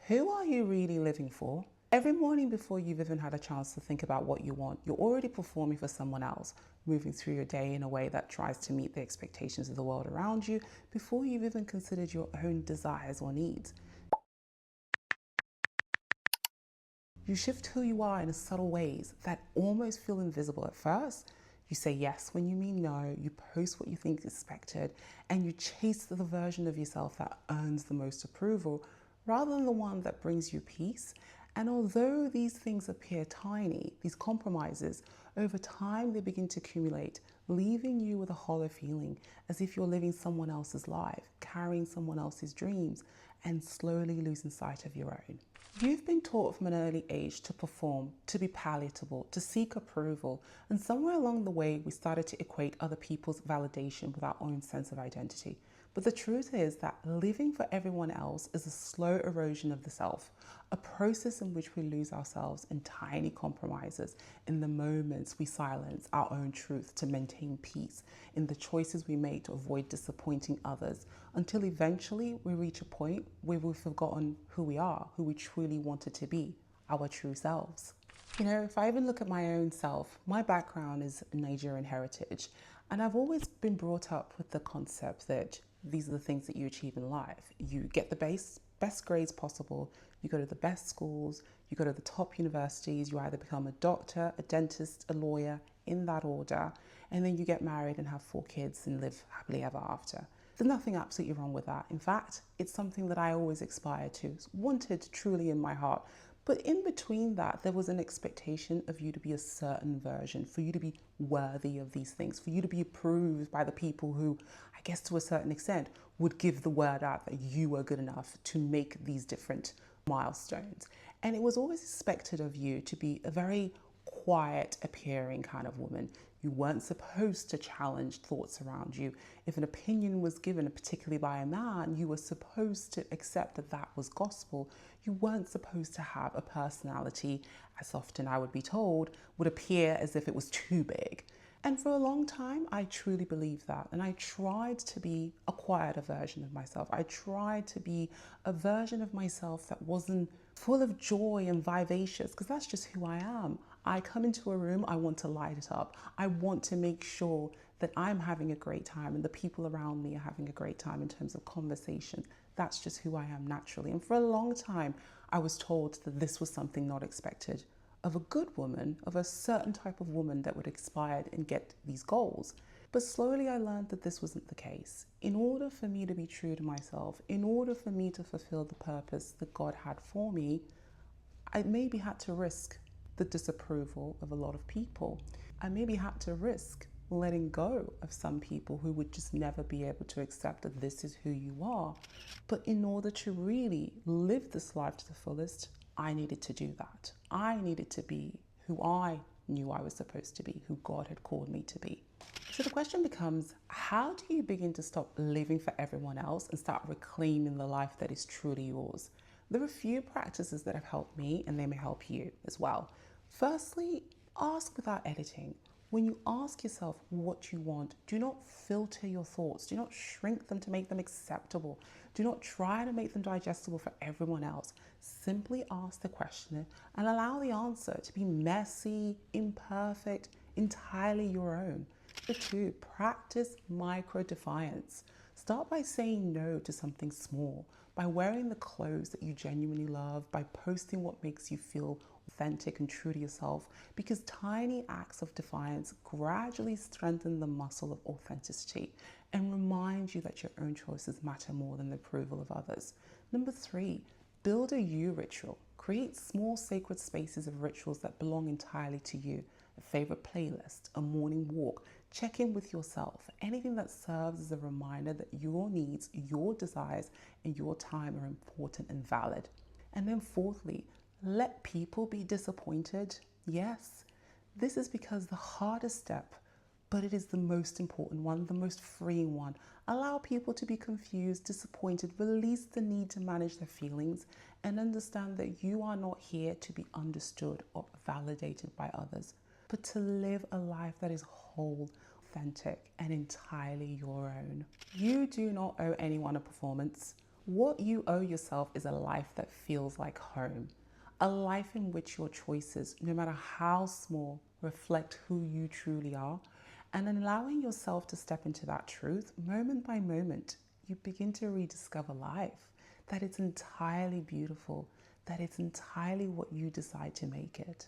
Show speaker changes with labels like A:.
A: Who are you really living for? Every morning before you've even had a chance to think about what you want, you're already performing for someone else, moving through your day in a way that tries to meet the expectations of the world around you before you've even considered your own desires or needs. You shift who you are in subtle ways that almost feel invisible at first. You say yes when you mean no, you post what you think is expected, and you chase the version of yourself that earns the most approval rather than the one that brings you peace. And although these things appear tiny, these compromises, over time they begin to accumulate, leaving you with a hollow feeling as if you're living someone else's life, carrying someone else's dreams, and slowly losing sight of your own. You've been taught from an early age to perform, to be palatable, to seek approval, and somewhere along the way we started to equate other people's validation with our own sense of identity. But the truth is that living for everyone else is a slow erosion of the self, a process in which we lose ourselves in tiny compromises, in the moments we silence our own truth to maintain peace, in the choices we make to avoid disappointing others, until eventually we reach a point where we've forgotten who we are, who we truly wanted to be, our true selves. You know, if I even look at my own self, my background is Nigerian heritage, and I've always been brought up with the concept that these are the things that you achieve in life. You get the best grades possible, you go to the best schools, you go to the top universities, you either become a doctor, a dentist, a lawyer, in that order, and then you get married and have 4 kids and live happily ever after. There's nothing absolutely wrong with that. In fact, it's something that I always aspired to, wanted truly in my heart. But in between that, there was an expectation of you to be a certain version, for you to be worthy of these things, for you to be approved by the people who, I guess to a certain extent, would give the word out that you were good enough to make these different milestones. And it was always expected of you to be a very quiet appearing kind of woman. You weren't supposed to challenge thoughts around you. If an opinion was given, particularly by a man, you were supposed to accept that that was gospel. You weren't supposed to have a personality, as often I would be told, would appear as if it was too big. And for a long time, I truly believed that. And I tried to be a quieter version of myself. I tried to be a version of myself that wasn't full of joy and vivacious, because that's just who I am. I come into a room, I want to light it up. I want to make sure that I'm having a great time and the people around me are having a great time in terms of conversation. That's just who I am naturally. And for a long time, I was told that this was something not expected of a good woman, of a certain type of woman that would aspire and get these goals. But slowly I learned that this wasn't the case. In order for me to be true to myself, in order for me to fulfill the purpose that God had for me, I maybe had to risk the disapproval of a lot of people. I maybe had to risk letting go of some people who would just never be able to accept that this is who you are. But in order to really live this life to the fullest, I needed to do that. I needed to be who I knew I was supposed to be, who God had called me to be. So the question becomes, how do you begin to stop living for everyone else and start reclaiming the life that is truly yours? There are a few practices that have helped me, and they may help you as well. Firstly, ask without editing. When you ask yourself what you want, do not filter your thoughts. Do not shrink them to make them acceptable. Do not try to make them digestible for everyone else. Simply ask the question and allow the answer to be messy, imperfect, entirely your own. Number 2, practice micro-defiance. Start by saying no to something small, by wearing the clothes that you genuinely love, by posting what makes you feel authentic and true to yourself, because tiny acts of defiance gradually strengthen the muscle of authenticity and remind you that your own choices matter more than the approval of others. Number 3, build a you ritual. Create small sacred spaces of rituals that belong entirely to you. A favorite playlist, a morning walk, check in with yourself, anything that serves as a reminder that your needs, your desires, and your time are important and valid. And then 4thly, let people be disappointed. Yes, this is because the hardest step, but it is the most important one, the most freeing one. Allow people to be confused, disappointed, release the need to manage their feelings, and understand that you are not here to be understood or validated by others, but to live a life that is whole, authentic, and entirely your own. You do not owe anyone a performance. What you owe yourself is a life that feels like home, a life in which your choices, no matter how small, reflect who you truly are. And allowing yourself to step into that truth moment by moment, you begin to rediscover life, that it's entirely beautiful, that it's entirely what you decide to make it.